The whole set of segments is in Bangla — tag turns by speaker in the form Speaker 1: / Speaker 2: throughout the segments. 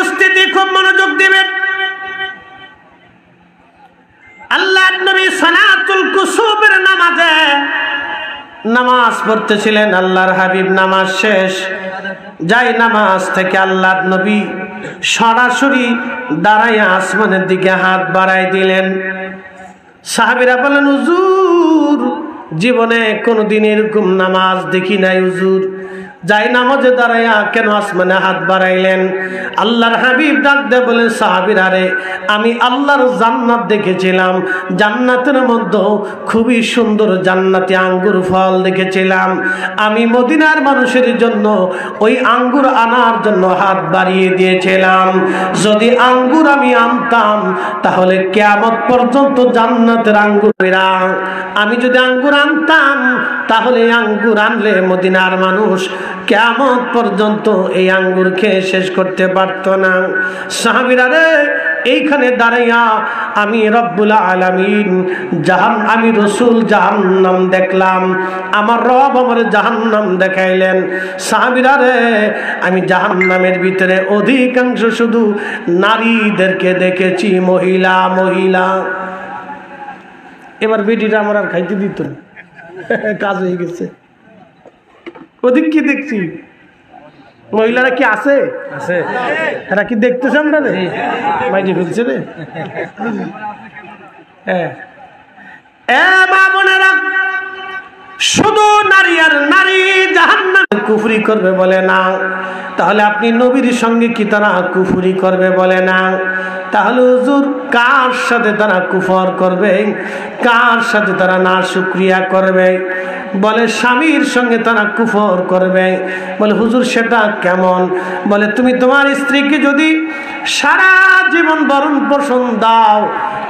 Speaker 1: উপস্থিতি খুব মনোযোগ দিবেন। আল্লাহর নবী সালাতুল কুসুফের নামাজে নামাজ পড়তেছিলেন। আল্লাহর হাবিব নামাজ শেষ যাই নামাজ থেকে আল্লাহর নবী সরাসরি দাঁড়ায় আসমানের দিকে হাত বাড়ায় দিলেন। সাহাবীরা বলেন, হুজুর জীবনে কোনোদিন এরকম নামাজ দেখি নাই হুজুর, যাই নামাজে দাঁড়াইয়া কেন আসমানে হাত বাড়াইলেন? আল্লাহর হাবিব ডাক দিয়ে বলেন, সাহাবীরা রে, আমি আল্লাহর জান্নাত দেখেছিলাম, জান্নাতের মধ্যে খুবই সুন্দর জান্নাতি আঙ্গুর ফল দেখেছিলাম। আমি মদিনার মানুষের জন্য ওই আঙ্গুর আনার জন্য হাত বাড়িয়ে দিয়েছিলাম। যদি আঙ্গুর আমি আনতাম তাহলে কিয়ামত পর্যন্ত জান্নাতের আঙ্গুর, আমি যদি আঙ্গুর আনতাম তাহলে আঙ্গুর আনলে মদিনার মানুষ কিয়ামত পর্যন্ত এই আঙ্গুর খেয়ে শেষ করতে পারতো না। সাহাবীরা রে, এইখানে দাঁড়াইয়া আমি রব্বুল আলামিন আমি রসুল জাহান্নাম দেখলাম, আমার রব আমার জাহান্নাম দেখাইলেন। সাহাবীরা রে, আমি জাহান্নামের ভিতরে অধিকাংশ শুধু নারীদেরকে দেখেছি, মহিলা মহিলা। এবার বেটিটা আমার আর খাইতে দিত না, কাজ হয়ে গেছে। ওদিক কি দেখছি, মহিলারা কি আছে? এরা কি দেখতেছে আমরা রে? মাইটি ফেলছে রে। মা বোনেরা, শুধু নারী আর নারী জাহান্নামে কুফরি করবে বলে না, তাহলে আপনি নবীর সঙ্গে কি তারা কুফরি করবে বলে না? তাহলে হুজুর কার সাথে তারা কুফর করবে, কার সাথে তারা নাশুকরিয়া করবে? বলে স্বামীর সঙ্গে তারা কুফর করবে। বলে হুজুর সেটা কেমন? বলে তুমি তোমার স্ত্রীকে যদি সারা জীবন ভরণ পোষণ দাও,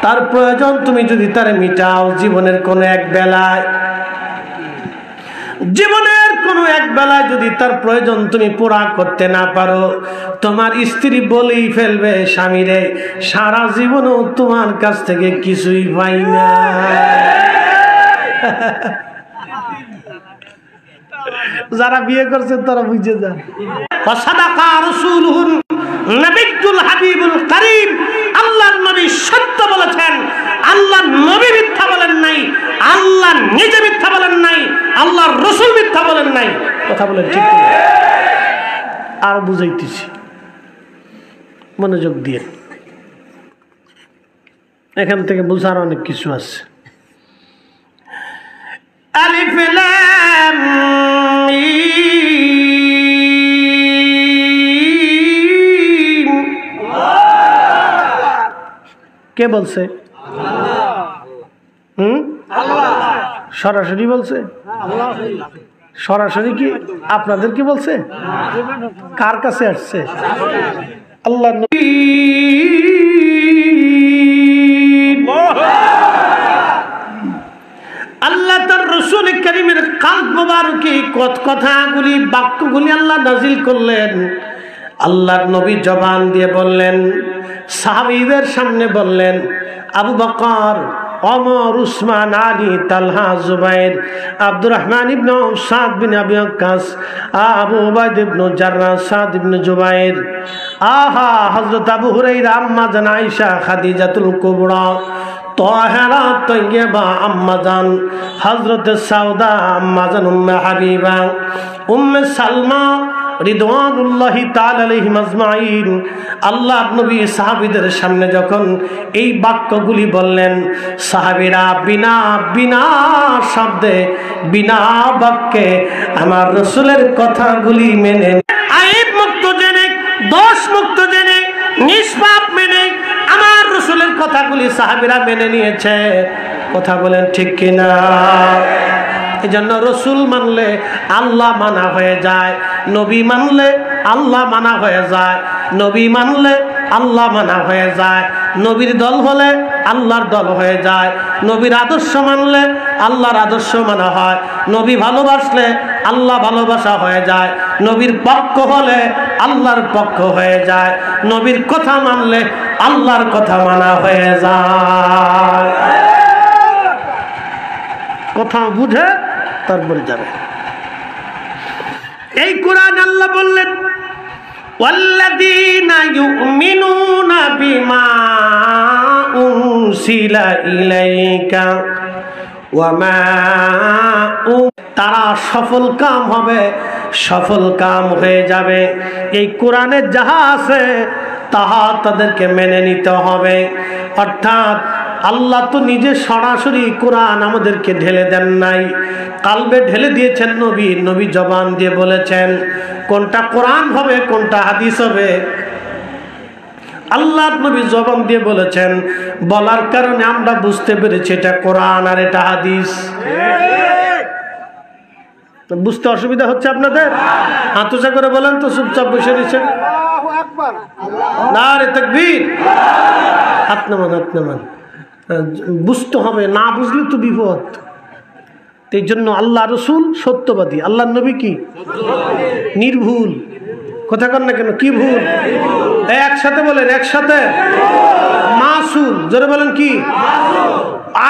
Speaker 1: তার প্রয়োজন তুমি যদি তার মিটাও, জীবনের কোনো এক বেলায় যদি তার প্রয়োজন তুমি পুরা করতে না পারো, তোমার স্ত্রী বলেই ফেলবে, স্বামীরে সারা জীবনও তোমার কাছ থেকে কিছুই পাই না। যারা বিয়ে করছেন তারা বুঝে যান। সাদাকা রাসূলুহুন নবিয়্যুল হাবিবুল কারীম, আল্লাহর নবী সত্য বলেছেন, আল্লাহর নবী মিথ্যা বলেন নাই, আল্লাহ নিজে মিথ্যা বলেন নাই, আল্লাহর রাসূল মিথ্যা বলেন নাই। কথা বলেন ঠিক না? আর বুঝাইতেছি, মনোযোগ দিয়ে, এখান থেকে বুঝার অনেক কিছু আছে। আলিফ লাম মিম। কে বলছে? সরাসরি বলছে? সরাসরি কি আপনাদের কি বলছে? কার কাছে আসছে? আল্লাহ নবী আল্লাহ তার রাসূল কারীমের কালব মোবারকে কথাগুলি বাক্যগুলি আল্লাহ নাজিল করলেন। আল্লাহর নবী জবান দিয়ে বললেন, সাহাবীদের সামনে বললেন, আবু বকর, ওমর, উসমান, আলী, তালহা, জুবাইর, আব্দুর রহমান ইবনে সাদ বিন আবি ওয়াক্কাস, আবু উবাইদা ইবনে জাররাহ, সাদ ইবনে জুবাইর, হযরত আবু হুরায়রা, আম্মা জান আয়েশা, খাদিজাতুল কুবরা, তাহেরা তয়্যিবা আম্মা জান, হযরত সাউদা আম্মা জান উম্মে হাবিবা, উম্মে সালমা রিদওয়ানুল্লাহি তাআলা আলাইহিম আজমাইন। আল্লাহর নবী সাহাবীদের সামনে যখন এই বাক্যগুলি বললেন, সাহাবীরা বিনা শব্দে, বিনা বাক্যে আমার রাসূলের কথাগুলি মেনে, আইব মুক্ত জেনে, দোষ মুক্ত জেনে, নিষ্পাপ মেনে আমার রাসূলের কথাগুলি সাহাবীরা মেনে নিয়েছে। কথা বলেন ঠিক কিনা? এজন্য রসুল মানলে আল্লাহ মানা হয়ে যায়, নবী মানলে আল্লাহ মানা হয়ে যায়, নবী মানলে আল্লাহ মানা হয়ে যায়, নবীর দল হলে আল্লাহর দল হয়ে যায়, নবীর আদর্শ মানলে আল্লাহর আদর্শ মানা হয়, নবী ভালোবাসলে আল্লাহ ভালোবাসা হয়ে যায়, নবীর পক্ষ হলে আল্লাহর পক্ষ হয়ে যায়, নবীর কথা মানলে আল্লাহর কথা মানা হয়ে যায়। কথা বুঝে তারপরে যাবে। এই কোরআন আল্লাহ বললেন, ওয়াল্লাযীনা ইউমিনুনা বিমা উনসিলা ইলাইকা ওয়া মা তারা সফল কাম হবে, সফল কাম হয়ে যাবে। এই কোরআনে যাহা আছে তাহা তাদেরকে মেনে নিতে হবে। অর্থাৎ আল্লাহ তো নিজে সরাসরি কোরআন আমাদেরকে ঢেলে দেন নাই, কালবে ঢেলে দিয়েছেন নবী। নবী জবান দিয়ে বলেছেন কোনটা কোরআন হবে কোনটা হাদিস হবে। আল্লাহ নবী জবান দিয়ে বলেছেন, বলার কারণে আমরা বুঝতে পেরেছি এটা কোরআন আর এটা হাদিস। বুঝতে অসুবিধা হচ্ছে আপনাদের? হাত উঁচা করে বলেন তো, চুপচাপ বসে দিচ্ছেন। নারে তাকবীর, হাত নামান, হাত নামান। বুঝতে হবে, না বুঝলে তো বিপদ। এই জন্য আল্লাহ রসুল সত্যবাদী, আল্লাহ নবী কি নির্ভুল। কথা কন না কেন, কি ভুল? একসাথে বলেন, একসাথে মাসুম। জোরে বলেন কি?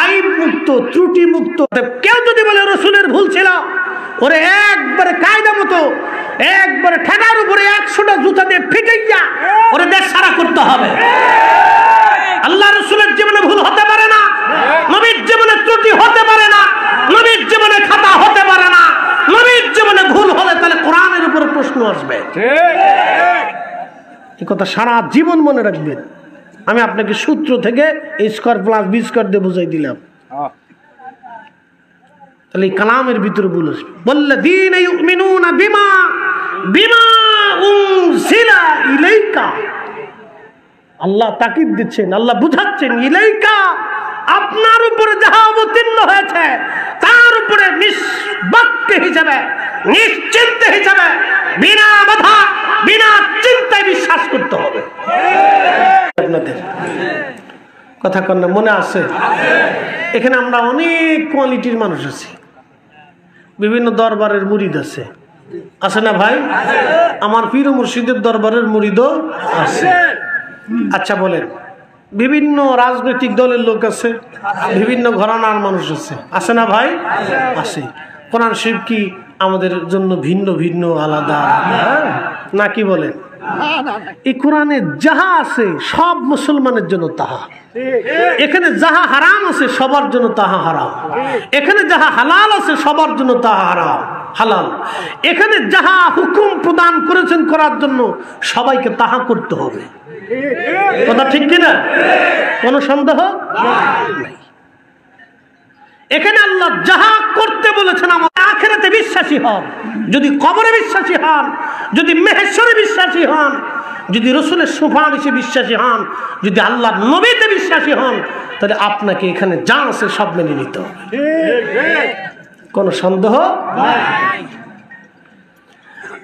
Speaker 1: আইব মুক্ত, ত্রুটি মুক্ত। কেউ যদি বলে রসুলের ভুল ছিল, ওরে একবারে কায়দা মতো একবারে ঠেকার উপরে 100টা জুতা দিয়ে ফিটাইয়া ওরে দেশ সারা করতে হবে। আল্লাহ রসুলের জীবনে ভুল হতে পারে না, নবীর জীবনে ত্রুটি হতে পারে না, নবীর জীবনে খাতা হতে পারে না। নবীর জীবনে ভুল হলে তাহলে কোরআনের উপরে প্রশ্ন আসবে। এই কথা সারা জীবন মনে রাখবেন। আমি আপনাকে সূত্র থেকে স্কয়ার প্লাস বি স্কয়ার দিয়ে বুঝাই দিলাম। তাহলে এই কালামের ভিতরে ভুল আসবে। ওয়াল্লাযীনা ইউমিনুনা বিমা উনজিলা ইলাইকা। আল্লাহ তাকিদ দিচ্ছেন, আল্লাহ বুঝাচ্ছেন, ইলাইকা আপনার উপরে যাহা অবতীর্ণ হয়েছে তার উপরে নিষ্পক্ষ হিসাবে, নিশ্চিন্ত হিসাবে, বিনা বাধা বিনা চিন্তায় বিশ্বাস করতে হবে। আপনাদের কথা কন্যা মনে আছে? এখানে আমরা অনেক কোয়ালিটির মানুষ আছি, বিভিন্ন দরবারের মুরিদ আছে, আছে না ভাই? আমার পীর মুর্শিদের দরবারের মুরিদও আছে। আচ্ছা বলেন, বিভিন্ন রাজনৈতিক দলের লোক আছে, বিভিন্ন ঘরানার মানুষ আছে, আছে না ভাই? আছে। কোরআন শরীফ কি আমাদের জন্য ভিন্ন ভিন্ন আলাদা না কি বলেন? এই কোরআনে যাহা আছে সব মুসলমানের জন্য তাহা। এখানে যাহা হারাম আছে সবার জন্য তাহা হারাম। এখানে যাহা হালাল আছে সবার জন্য তাহা হারাম হালাল। এখানে যাহা হুকুম প্রদান করেছেন করার জন্য সবাইকে তাহা করতে হবে। কথা ঠিক কিনা? কোনো সন্দেহ নাই। এখানে আল্লাহ যাহা করতে বলেছেন আমাদের আখিরাতে বিশ্বাসী হন, যদি কবরে বিশ্বাসী হন, যদি মেহেশ্বরে বিশ্বাসী হন, যদি রসুলের সুপারিশে বিশ্বাসী হন, যদি আল্লাহর নবীতে বিশ্বাসী হন, তাহলে আপনাকে এখানে যা আছে সব মেনে নিতে হবে। কোনো সন্দেহ নাই।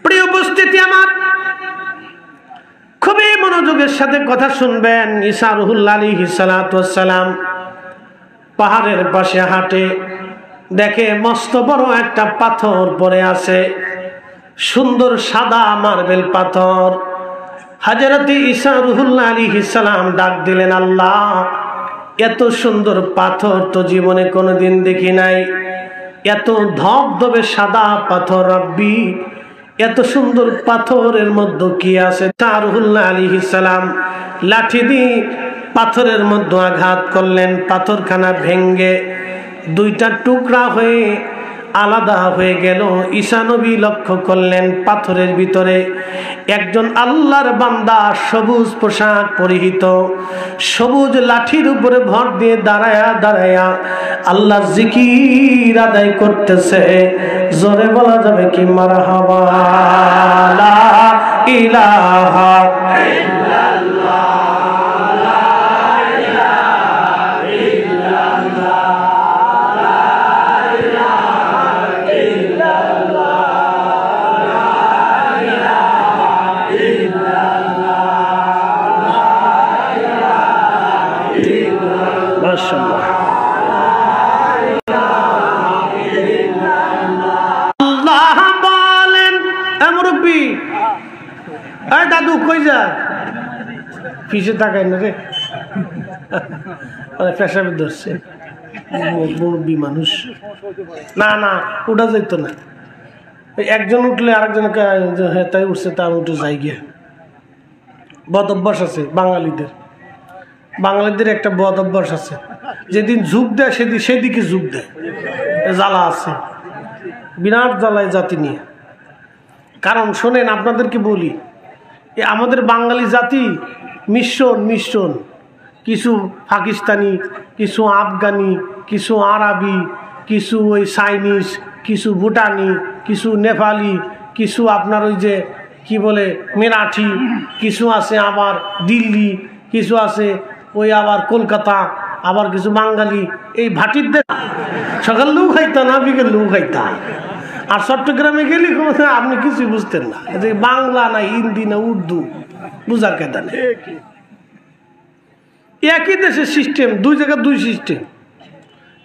Speaker 1: প্রিয় উপস্থিতি আমার, খুবই মনোযোগের সাথে কথা শুনবেন। ঈসা রুহুল্লাহ আলাইহিস সালাতু ওয়াস সালাম পাহাড়ের পাশে হাঁটে, দেখে মস্ত বড় একটা পাথর পড়ে আছে, সুন্দর সাদা মার্বেল পাথর। হযরত ঈসা রুহুল্লাহ আলাইহিস সালাম ডাক দিলেন, আল্লাহ, এত সুন্দর পাথর তো জীবনে কোনোদিন দেখি নাই, এত ধবধবে সাদা পাথর রব্বি, এত সুন্দর পাথরের মধ্যে কি আছে? রুহুল্লাহ আলাইহিস সালাম লাঠি দিয়ে পাথরের মধ্যে আঘাত করলেন, পাথরখানা ভেঙ্গে দুইটা টুকরা হয়ে আলাদা হয়ে গেল। ঈসা নবী লক্ষ্য করলেন পাথরের ভিতরে একজন আল্লাহর বান্দা, সবুজ পোশাক পরিহিত, সবুজ লাঠির উপরে ভর দিয়ে দাঁড়ায়া দাঁড়ায়া আল্লাহর জিকির আদায় করতেছে। জোরে বলা যাবে কি মারহাবা, লা ইলাহা ইল্লাল্লাহ। দাদু কই যা? পিছিয়ে তাকাই না রে, পেশাবে ধরছে, মুরব্বী মানুষ। না না, উঠা যাইতো না। একজন উঠলে আরেকজনকে হ্যাঁ তাই উঠছে, তা উঠে যাই গিয়া বদ অভ্যাস আছে বাঙালিদের একটা বদ অভ্যাস আছে, যেদিন ঝুঁক দেয় সেদিকে ঝুঁক দেয়। জ্বালা আছে, বিরাট জ্বালায় জাতি নিয়ে। কারণ শোনেন, আপনাদেরকে বলি, আমাদের বাঙালি জাতি মিশ্রণ, কিছু পাকিস্তানি, কিছু আফগানি, কিছু আরবি, কিছু ওই চাইনিজ, কিছু ভুটানি, কিছু নেপালি, কিছু আপনার ওই যে কি বলে মেরাঠি, কিছু আছে আবার দিল্লি, কিছু আছে ওই আবার কলকাতা, আবার কিছু বাঙালি। এই ভাটির দেশ সকাল লু খাইতা না বিকেল লু খাইতা। আর চট্টগ্রামে গেলে আপনি কিছু বুঝতেন না, যে বাংলা না হিন্দি না উর্দু বুঝার কেদা নেই। একই দেশের সিস্টেম, দুই জায়গায় দুই সিস্টেম,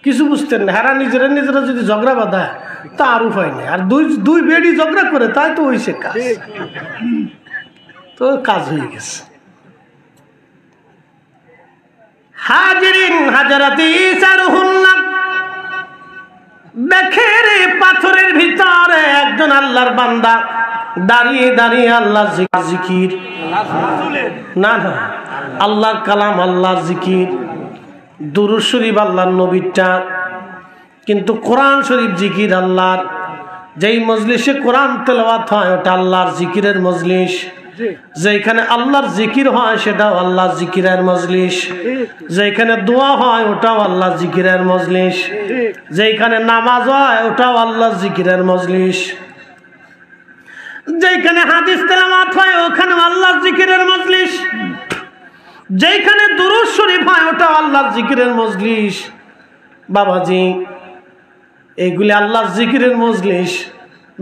Speaker 1: কিছু বুঝতেন না। হারা নিজেরা যদি ঝগড়া বাঁধায় তা আর উপায় নেই। আর দুই বেডি ঝগড়া করে তাই তো হয়েছে কাজ, তো কাজ হয়ে গেছে। হাজিরিন হাজারাতে ইসারুহুল্লাহ, দেখে রে পাথরের ভিতরে একজন আল্লাহর বান্দা দাঁড়িয়ে দাঁড়িয়ে আল্লাহর জিকির, না আল্লাহর কালাম, আল্লাহর জিকির, দুরূদ শরীফ আল্লাহর নবীটা। কিন্তু কোরআন শরীফ জিকির আল্লাহর। যেই মজলিসে কোরআন তেলাওয়াত হয় ওটা আল্লাহর জিকিরের মজলিস, যেখানে আল্লাহর জিকির হয় সেটাও আল্লাহর জিকিরের মজলিস, যেখানে দোয়া হয় ওটাও আল্লাহর জিকিরের মজলিস, যেখানে নামাজ হয় ওটাও আল্লাহর জিকিরের মজলিস, যেখানে হাদিস তেলাওয়াত হয় ওখানে আল্লাহর জিকিরের মজলিস, যেখানে দুরূদ শরীফ হয় ওটাও আল্লাহর জিকিরের মজলিস। বাবাজি, এইগুলি আল্লাহর জিকিরের মজলিস।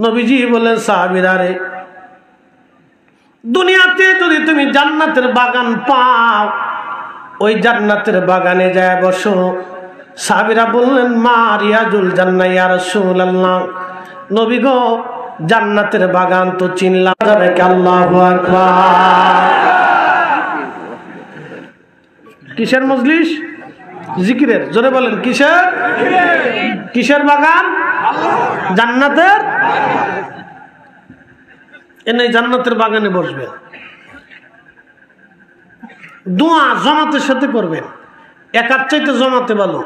Speaker 1: নবীজি বলেন, সাহাবীরা রে, দুনিয়াতে যদি তুমি জান্নাতের বাগান পাও, ওই জান্নাতের বাগানে যায় বসো। সাহাবীরা বললেন, মা রিয়াজুল জান্নাহ ইয়া রাসূলুল্লাহ, নবী গো, জান্নাতের বাগান তো চিনলাম যাবে কি? আল্লাহু আকবার। কিসের মজলিস? জিকিরের। জোরে বলেন, কিসের বাগান? জান্নাতের। এনে জান্নাতের বাগানে বসবেন, দোয়া জমাতের সাথে করবেন। একার চাইতে জমাতে ভালো,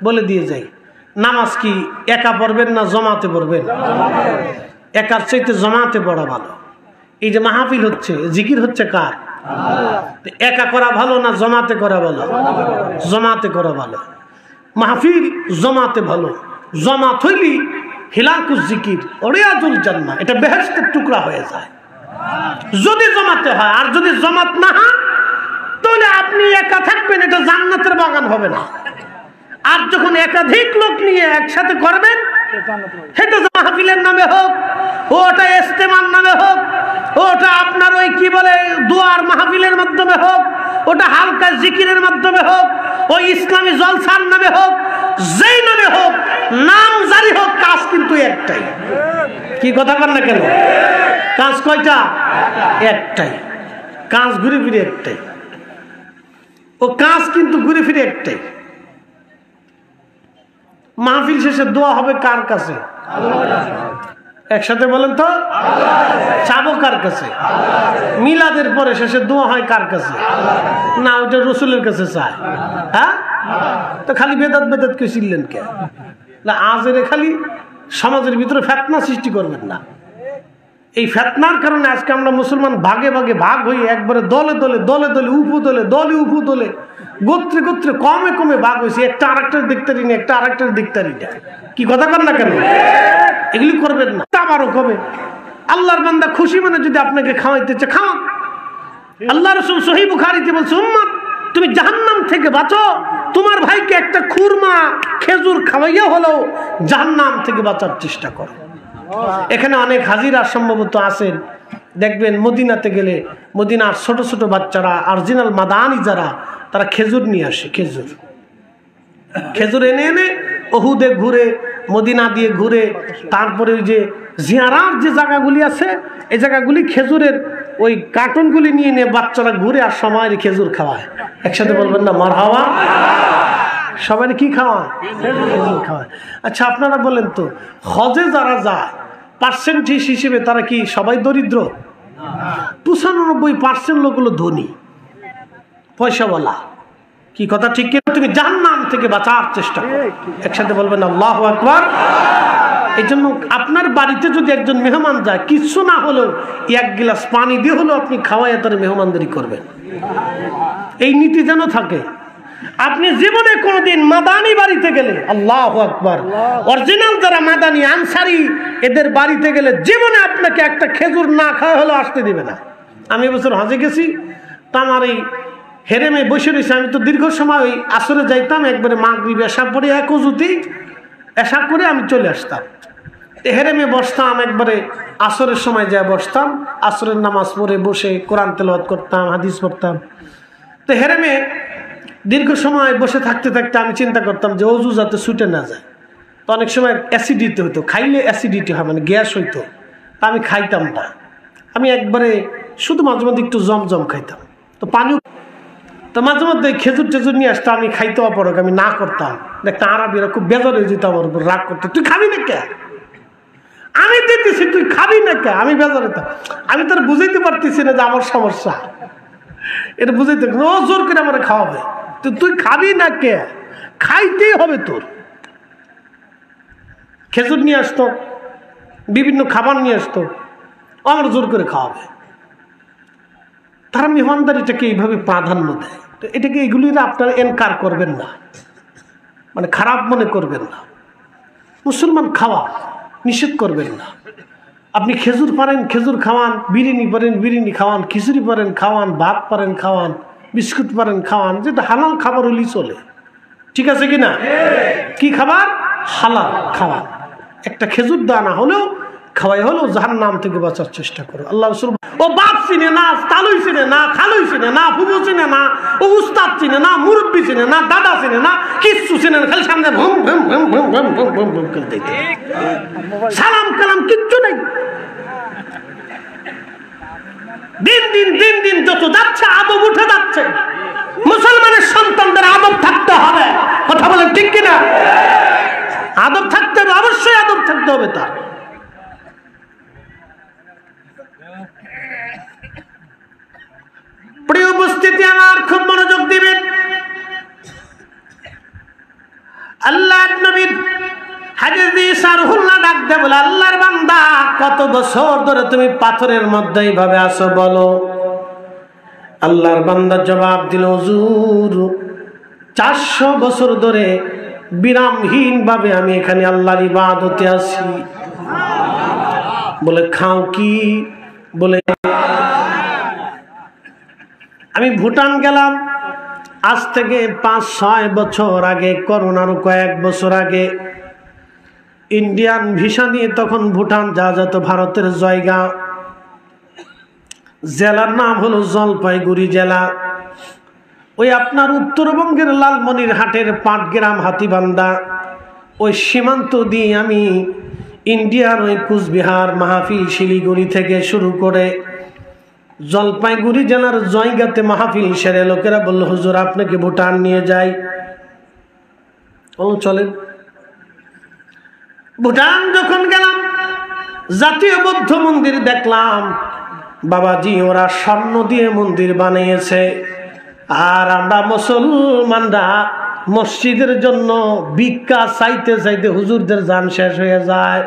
Speaker 1: বলে দিয়ে যাই। নামাজ কি একা পড়বেন না জমাতে পড়বেন? একার চাইতে জমাতে পড়া ভালো। এই যে মাহফিল হচ্ছে, জিকির হচ্ছে কার? একা করা ভালো না জমাতে করা ভালো? জমাতে করা ভালো। মাহফিল জমাতে ভালো। জমাত হইলি হিলাকুজ জিকির রিয়াজুল জান্নাহ, এটা বেহেশতের টুকরা হয়ে যায় যদি জমাতে হয়। আর যদি জমাত না হয় তাহলে আপনি একা থাকবেন, এটা জান্নাতের বাগান হবে না। আর যখন একাধিক লোক নিয়ে একসাথে করবেন, সেটা মাহফিলের নামে হোক, ওটা ইস্তেমার নামে হোক, ওটা আপনার ওই কি বলে দুয়ার মাহফিলের মাধ্যমে হোক, ওটা হালকা জিকিরের মাধ্যমে হোক, ওই ইসলামী জলসার নামে হোক, যেই নামে হোক, নাম জারি হোক, কাজ কিন্তু একটাই। কি কথা বল না কেন? কাজ কয়টা? একটাই। কাজ ঘুরে ফিরে একটাই। ও কাজ কিন্তু ঘুরে ফিরে একটাই। মাহফিল শেষে দোয়া হবে কার কাছে? একসাথে বলেন তো, চাবো কার কাছে? মিলাদের পরে শেষে দোয়া হয় কার কাছে? না, ওইটা রসুলের কাছে চায়। হ্যাঁ, তো খালি বেদাত বেদাত কে ছিলেন কে? না, আজের খালি সমাজের ভিতরে ফেতনা সৃষ্টি করবেন না। এই ফেতনার কারণে আজকে আমরা মুসলমান ভাগে ভাগে ভাগ হয়ে একবারে দলে দলে দলে দলে উপদলে দলে উপদলে গোত্রে গোত্রে কমে কমে ভাগ হয়েছে। একটা আরেকটার দেখতারি না, একটা আরেকটার দেখতারি না। কি কথা কর না কেন? এগুলি করবেন না। আবারও কবে আল্লাহর বান্দা খুশি মানে যদি আপনাকে খাওয়াইতে চায় খাওয়ান। আল্লাহ রাসূল সহিহ বুখারীতে বলছে, উম্মত তুমি জাহান্নাম থেকে বাঁচো, তোমার ভাইকে একটা খুরমা খেজুর খাওয়াইয়া হলেও জাহান্নাম থেকে বাঁচার চেষ্টা করো। এখানে অনেক হাজিরা সম্ভবত আছেন, দেখবেন মদিনাতে গেলে মদিনার ছোট ছোট বাচ্চারা অরিজিনাল মাদানি যারা, তারা খেজুর নিয়ে আসে। খেজুর এনে এনে ওহুদে ঘুরে, মদিনা দিয়ে ঘুরে, তারপরে ওই যে জিয়ারার যে জায়গাগুলি আছে, এই জায়গাগুলি খেজুরের ওই কার্টুনগুলি নিয়ে নিয়ে বাচ্চারা ঘুরে আর সময় খেজুর খাওয়ায়। একসাথে বলবেন না মারহাবা? সবাই কি খাওয়ায়? খেজুর খাওয়ায়। আচ্ছা, আপনারা বলেন তো, হজে যারা যায় পার্সেন্টেজ হিসেবে তারা কি সবাই দরিদ্র? 95% লোক হলো ধনী, পয়সাওয়ালা। কি কথা ঠিক কিনা? তুমি জাহান্নাম থেকে বাঁচার চেষ্টা করো। একসাথে বলবেন আল্লাহু আকবার। এই জন্য আপনার বাড়িতে যদি একজন মেহমান যায়, কিছু না হলেও 1 গ্লাস পানি দিয়ে হলেও আপনি খাওয়াই তার মেহমানদারি করবেন। এই নীতি যেন থাকে। আপনি জীবনে কোনোদিন মাদানি বাড়িতে গেলে, আল্লাহু আকবার, অরিজিনাল যারা মাদানি আনসারি এদের বাড়িতে গেলে জীবনে আপনাকে একটা খেজুর না খাওয়া হলেও আসতে দিবে না। আমি এবছর হজে গেছি, তা আমার এই হেরেমে বসে রয়েছে। আমি তো দীর্ঘ সময় ওই আসরে যাইতাম, একবারে মাগরিব এশা পড়ে এক অজুতেই এশা করে আমি চলে আসতাম। হেরেমে বসতাম, একবারে আসরের সময় যায় বসতাম, আসরের নামাজ পড়ে বসে কোরআন তেলাওয়াত করতাম, হাদিস পড়তাম। তো হেরেমে দীর্ঘ সময় বসে থাকতে থাকতে আমি চিন্তা করতাম যে অজু যাতে ছুটে না যায়। তো অনেক সময় অ্যাসিডিটি হইতো, খাইলে অ্যাসিডিটি হয়, মানে গ্যাস হইতো। তা আমি খাইতাম না, আমি একবারে শুধু মাঝে মধ্যে একটু জমজম খাইতাম। তো পানিও, তো মাঝে মধ্যে খেজুর টেজুর নিয়ে আসতাম, আমি খাইতে অপরক, আমি না করতাম। একটা আরবিরা খুব বেজার হয়ে যেত, আমার উপর রাগ করতো, তুই খাবি না কে? আমি দিতেছি, তুই খাবি না কে? আমি বেজার হইতাম। আমি তার বুঝাইতে পারতেছি না যে আমার সমস্যা, এটা বুঝাইতে ও জোর করে আমার খাওয়াবে। তো তুই খাবি না কে? খাইতেই হবে তোর। খেজুর নিয়ে আসতো, বিভিন্ন খাবার নিয়ে আসতো, আমার জোর করে খাওয়াবে। তারা মেহমানদারিটাকে এইভাবে প্রাধান্য দেয়। তো এটাকে এগুলি আপনারা এনকার করবেন না, মানে খারাপ মনে করবেন না। মুসলমান খাওয়া নিষেধ করবেন না। আপনি খেজুর পারেন খেজুর খাওয়ান, বিরিয়ানি পারেন বিরিয়ানি খাওয়ান, খিচুড়ি পারেন খাওয়ান, ভাত পারেন খাওয়ান, বিস্কুট পারেন খাওয়ান, যেটা হালাল খাবার হলেই চলে। ঠিক আছে কিনা? কি খাবার? হালাল খাওয়ান। একটা খেজুর দানা হলেও খাওয়াই হলেও জাহান্নাম থেকে বাঁচার চেষ্টা করো। আল্লাহ রাসূল ও বাপ চিনে না, তালুই চিনে না, খালুই চিনে না, ফুবু চিনে না, ও উস্তাদ চিনে না, মুরব্বী চিনে না, দাদা চিনে না, কিচ্ছু চিনে না, খালি সামনে ভুম ভুম ভুম ভুম ভুম ভুম ভুম ভুম করতে, সালাম কালাম কিচ্ছু নেই। দিন দিন দিন দিন যত যাচ্ছে আদব উঠে যাচ্ছে। মুসলমানের সন্তানদের আদব থাকতে হবে। কথা বলেন ঠিক কিনা? আদব থাকতে হবে, অবশ্যই আদব থাকতে হবে তার। প্রিয় উপস্থিতি আমার, খুব মনোযোগ দিবেন। আল্লাহর নবীর হাদিস দিয়ে সারহুল্লাহ ডাক দে বলে, আল্লাহর বান্দা কত বছর ধরে তুমি পাথরের মধ্যে এইভাবে আসো বলো? আল্লাহর বান্দা জবাব দিল, হুজুর 400 বছর ধরে বিরামহীন ভাবে আমি এখানে আল্লাহর ইবাদতে আছি। বলে খাও কি? বলে আমি ভুটান গেলাম আজ থেকে 5-6 বছর আগে, করোনার কয়েক বছর আগে। ইন্ডিয়ান ভিসা নিয়ে তখন ভুটান যাওয়া যেত, ভারতের জায়গা। জেলার নাম হলো জলপাইগুড়ি জেলা। ওই আপনার উত্তরবঙ্গের লালমনিরহাটের পাটগ্রাম হাতিবান্ধা ওই সীমান্ত দিয়ে আমি ইন্ডিয়ার ওই কুচবিহার মাহফিল শিলিগুড়ি থেকে শুরু করে জলপাইগুড়ি জেলার জায়গাতে মাহফিল সেরে লোকেরা বলল, হুজুর আপনাকে ভুটান নিয়ে যাই। চলেন। ভুটান যখন গেলাম, জাতীয় বৌদ্ধ মন্দির দেখলাম। বাবাজি ওরা স্বর্ণ দিয়ে মন্দির বানিয়েছে, আর আমরা মুসলমানরা মসজিদের জন্য ভিক্ষা চাইতে চাইতে হুজুরদের জান শেষ হয়ে যায়।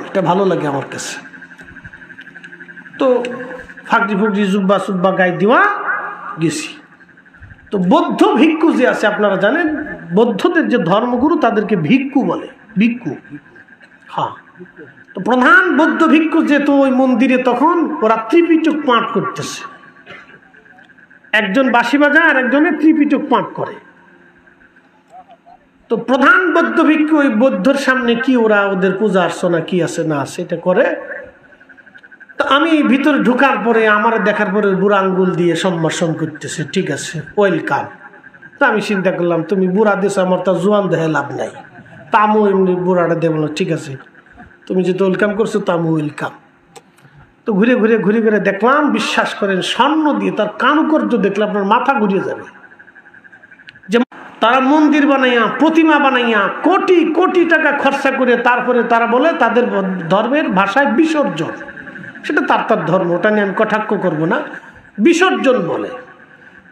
Speaker 1: এটা ভালো লাগে আমার কাছে। তো ফাঁকরি ফুকরি জুব্বা সুব্বা গায়ে দেওয়া গেছি। তো বৌদ্ধ ভিক্ষু যে আছে, আপনারা জানেন বৌদ্ধদের যে ধর্মগুরু তাদেরকে ভিক্ষু বলে, ভিক্ষু। হ্যাঁ, তো প্রধান বৌদ্ধ ভিক্ষু যেহেতু ওই মন্দিরে, তখন ওরা ত্রিপিটক পাঠ করতেছে। একজন বাঁশি বাজায় আর একজনে ত্রিপিটক পাঠ করে। তো প্রধান বৌদ্ধ ভিক্ষু ওই বৌদ্ধর সামনে কি ওরা ওদের পূজা অর্চনা কি আছে না আছে এটা করে। তো আমি ভিতরে ঢুকার পরে আমার দেখার পরে বুড়া আঙ্গুল দিয়ে সম্ভাষণ করতেছে, ঠিক আছে ওয়েলকাম। তো আমি চিন্তা করলাম, তুমি বুড়া দিস, আমার তো জোয়ান দেহে লাভ নাই। তামু এমনি বুড়াটা দিয়ে বললো, ঠিক আছে তুমি যেহেতু ওয়েলকাম করছো তামু ওয়েলকাম। তো ঘুরে ঘুরে ঘুরে ঘুরে দেখলাম, বিশ্বাস করেন স্বর্ণ দিয়ে তার কারুকার্য দেখলে আপনার মাথা ঘুরিয়ে যাবে। তারা মন্দির বানাইয়া প্রতিমা বানাইয়া কোটি কোটি টাকা খরচা করে তারপরে তারা বলে তাদের ধর্মের ভাষায় বিসর্জন। সেটা তার ধর্ম, ওটা নিয়ে আমি কটাক্ষ করবো না, বিসর্জন বলে।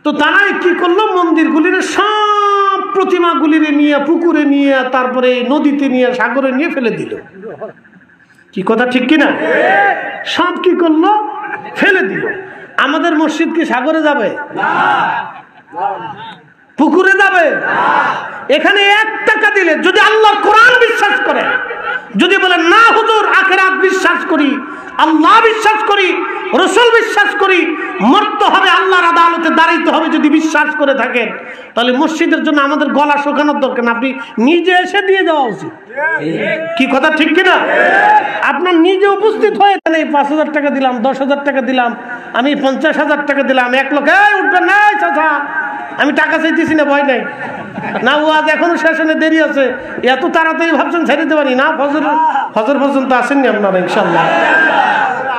Speaker 1: তো তারাই কি করলো, মন্দিরগুলির সব প্রতিমাগুলির নিয়ে পুকুরে নিয়ে তারপরে নদীতে নিয়ে সাগরে নিয়ে ফেলে দিল। কি কথা ঠিক কিনা? সব কি করলো, ফেলে দিল। আমাদের মসজিদ কি সাগরে যাবে? পুকুরে যাবে? এখানে 1 টাকা দিলে যদি আল্লাহর কোরআন বিশ্বাস করে, যদি বলে না হুজুর আখিরাত বিশ্বাস করি, আল্লাহ বিশ্বাস করি, রাসূল বিশ্বাস করি, মরতে হবে আল্লাহর আদালতে দাঁড়াইতে হবে, যদি বিশ্বাস করে থাকেন, তাহলে মসজিদের জন্য আমাদের গলা শুকানোর দরকার না, আপনি নিজে এসে দিয়ে যাওয়া উচিত। কি কথা ঠিক কিনা? আপনার নিজে উপস্থিত হয়ে, 5,000 টাকা দিলাম, 10,000 টাকা দিলাম, আমি 50,000 টাকা দিলাম, 1 লক্ষ, উঠবেন না চাচা, আমি টাকা চাইতেছি না, ভয় নাই না, ওয়াজ এখনো শেষে দেরি আছে, এত তাড়াতাড়ি ভাবছেন ছেড়ে দিতে পারি না, ফজর পর্যন্ত আসেননি আপনারা ইনশাল্লাহ।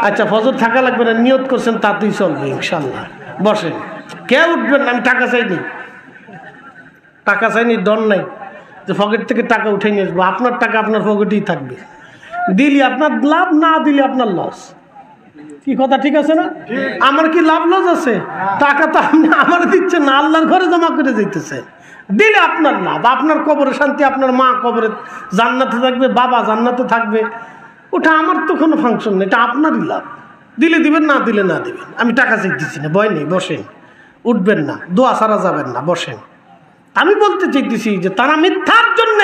Speaker 1: আচ্ছা, ফজর থাকা লাগবে না, নিয়ত করছেন তাতেই চলবে ইনশাল্লাহ। বসেন, কে উঠবেন না, আমি টাকা চাইনি, টাকা চাইনি, ডর নাই যে পকেট থেকে টাকা উঠে নিয়ে আসবো। আপনার টাকা আপনার পকেটেই থাকবে, দিলি আপনার লাভ, না দিলে আপনার লস। কি কথা ঠিক আছে না? আমার কি লাভ লস আছে? টাকা তো আপনি আমার দিচ্ছেন না, আল্লাহর ঘরে জমা করে যাইতেছে, দিলে আপনার লাভ, আপনার কবরে শান্তি, আপনার মা কবরে জান্নাতে থাকবে, বাবা জান্নাতে থাকবে, ওটা আমার তো কোনো ফাংশন নেই, এটা আপনারই লাভ। দিলে দিবেন, না দিলে না দিবেন, আমি টাকা চাইতেছি না, ভয় নেই, বসেন, উঠবেন না, দোয়া সারা যাবেন না, বসেন। আমি বলতে চাইতেছি যে তারা মিথ্যার জন্য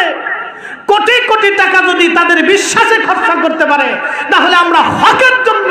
Speaker 1: কোটি কোটি টাকা যদি তাদের বিশ্বাসে খরচা করতে পারে, তাহলে আমরা হকের জন্য